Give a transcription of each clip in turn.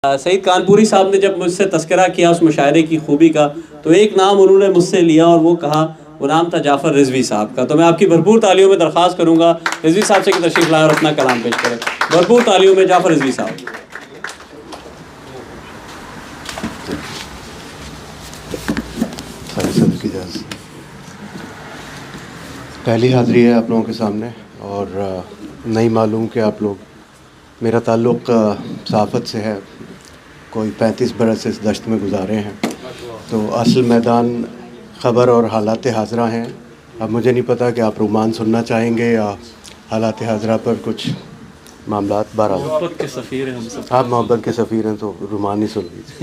सईद कानपुरी साहब ने जब मुझसे तस्करा किया उस मुशायरे की खूबी का, तो एक नाम उन्होंने मुझसे लिया और वो कहा, वो नाम था जाफ़र रिजवी साहब का। तो मैं आपकी भरपूर तालियों में दरख्वास्त करूंगा रिजवी साहब से कि तशरीफ़ लाएं और अपना कलाम पेश करें। भरपूर तालियों में जाफ़र रिजवी साहब। पहली हाज़िरी है आप लोगों के सामने और नहीं मालूम कि आप लोग, मेरा ताल्लुक़ सहाफ़त से है, कोई 35 बरस इस दश्त में गुजारे हैं, तो असल मैदान ख़बर और हालात हाज़रा हैं। अब मुझे नहीं पता कि आप रुमान सुनना चाहेंगे या हालात हाज़रा पर कुछ मामलात। बहरहाल मोहब्बत के सफ़ीर हैं हम सब। आप मोहब्बत के सफ़ीर हैं तो रुमान ही सुन लीजिए।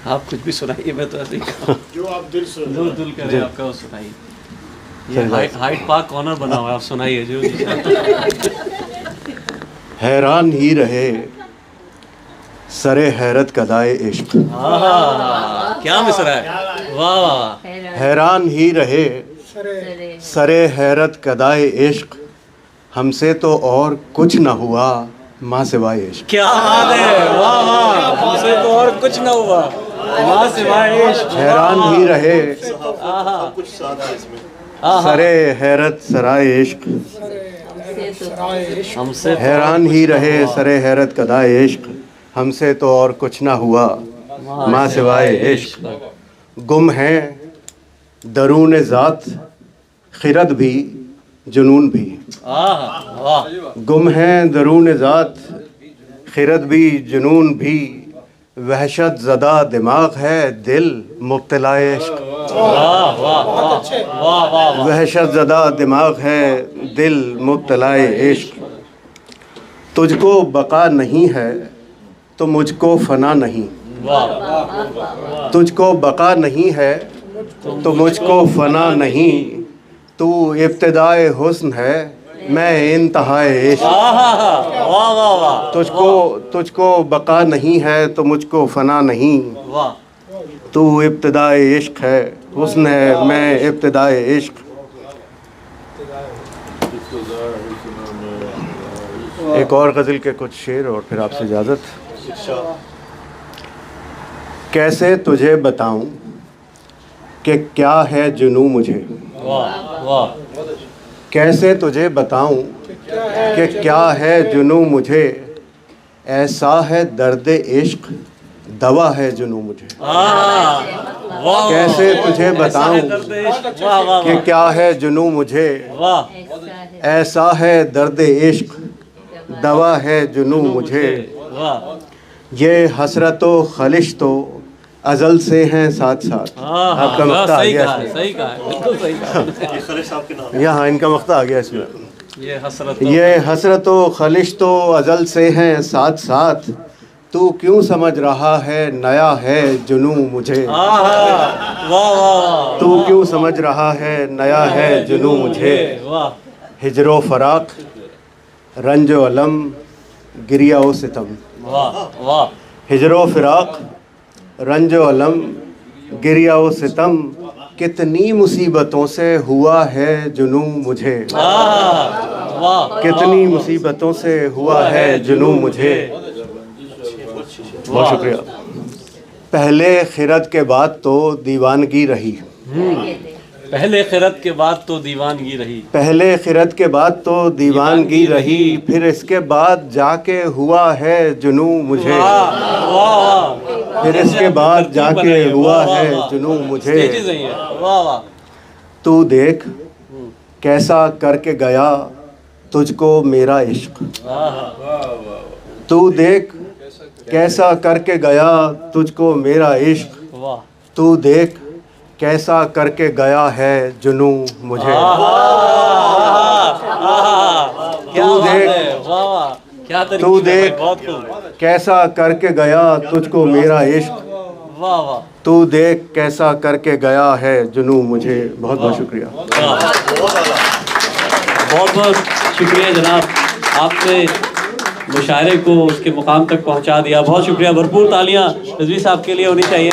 आप कुछ भी सुनाइए, मैं तो ऐसे ही जो आप दिल करें आपका वो सुनाइए। ये हाइट पार्क कॉर्नर बना हुआ है, आप सुनाइए जो। हैरान ही रहे सरे हैरत कदाए इश्क। क्या मिसरा है, वाह वाह। हैरान ही रहे सरे हैरत कदाए इश्क, हमसे तो और कुछ न हुआ माँ सिवाय इश्क। क्या बात है, वाह वाह। हमसे तो और कुछ न हुआ माँ सिवाय इश्क। हैरान ही रहे कुछ साथ है इसमें। सरे हैरत सराय इश्क, हमसे हैरान ही रहे सरे हैरत कदाए इश्क, हमसे तो और कुछ ना हुआ माँ सिवाय इश्क। गुम है दरून ज़ात खिरत भी जुनून भी। गुम है दरून ज़ात खिरत भी जुनून भी, वहशत ज़दा दिमाग है दिल मुब्तला इश्क। वहशत ज़दा दिमाग है दिल मुब्तला इश्क, तुझको बका नहीं है तो मुझको फ़ना नहीं। तुझको बका नहीं है तो मुझको फ़ना नहीं, तू इब्तिदाए हुस्न है मैं इंतहाए इश्क। तुझको बका नहीं है तो मुझको फ़ना नहीं, तू इब्तिदाए इश्क है, हुस्न है मैं इब्तिदाए इश्क। एक और गज़ल के कुछ शेर और फिर आपसे इजाज़त। कैसे तुझे बताऊं कि क्या है जुनूं मुझे, कैसे तुझे बताऊं कि क्या है जुनूं मुझे, ऐसा है दर्द इश्क दवा है जुनूं मुझे। कैसे तुझे बताऊं कि क्या है जुनूं मुझे, ऐसा है दर्द इश्क दवा है जुनूं मुझे। ये हसरत व खलिश तो अज़ल से हैं साथ साथ। आपका मक्ता आ गया इसमें। सही कहा है, बिल्कुल सही कहा। यहाँ इनका मक्ता आ गया इसमें। ये हसरत व खलिश तो अज़ल से हैं साथ साथ, तू क्यों समझ रहा है नया है जुनूं मुझे। तू क्यों समझ रहा है नया है जुनूं मुझे। हिजरो फराक रंज व अलम गिरिया व सितम। हिजरो फिराक रंज व अलम गिरिया व सितम, कितनी मुसीबतों से हुआ है जुनूं मुझे। कितनी मुसीबतों से हुआ है जुनूं मुझे। बहुत शुक्रिया। पहले खिरत के बाद तो दीवानगी रही। पहले खिरत के बाद तो दीवानगी रही। पहले खिरत के बाद तो दीवानगी रही, फिर इसके बाद जाके हुआ है जुनूं मुझे। फिर इसके बाद जाके हुआ है जुनूं मुझे। तू देख कैसा करके गया तुझको मेरा इश्क। तू देख कैसा करके गया तुझको मेरा इश्क, तू देख कैसा करके गया है जुनूं मुझे। तू देख कैसा करके गया तुझको मेरा इश्क, तू देख कैसा करके गया है जुनूं मुझे। बहुत बहुत शुक्रिया। बहुत बहुत शुक्रिया जनाब, आपने मुशायरे को उसके मुकाम तक पहुंचा दिया। बहुत शुक्रिया। भरपूर तालियां रिजवी साहब के लिए होनी चाहिए।